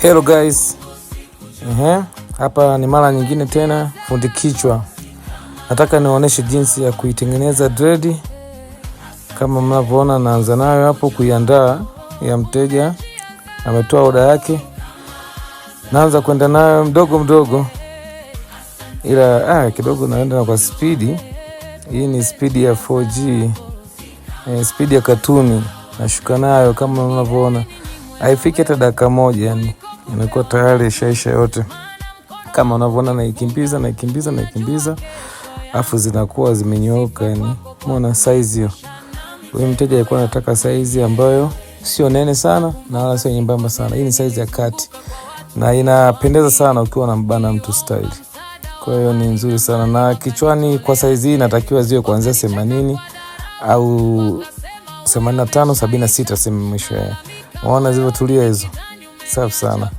Hello guys. Hapa ni mara nyingine tena fundi kichwa. Nataka niwaoneshe jinsi ya kuitengeneza dread. Kama mnavyoona naanza nayo hapo kuiandaa ya mteja. Ametoa oda yake. Naanza kwenda nayo mdogo mdogo. Ila kidogo naenda kwa speed. Hii ni speed ya 4G. Speed ya katuni. Nashuka nayo kama mnavyoona. Haifiki hata dakika moja yani. Imekuwa tayari ishaisha yote. Kama unavyoona naikimbiza afu zinakuwa zimenyooka yani. Umeona size hiyo. Huyu mteja alikuwa anataka size ambayo sio nene sana na wala sio nyembamba sana. Hii ni size ya kati. Na inapendeza sana ukiwa na mbana mtu style. Kwa hiyo ni nzuri sana na kichwani kwa size hii inatakiwa ziwe kuanzia 80 au 85 76 sema mwisho. Unaona zilivyotulia hizo. Safi sana.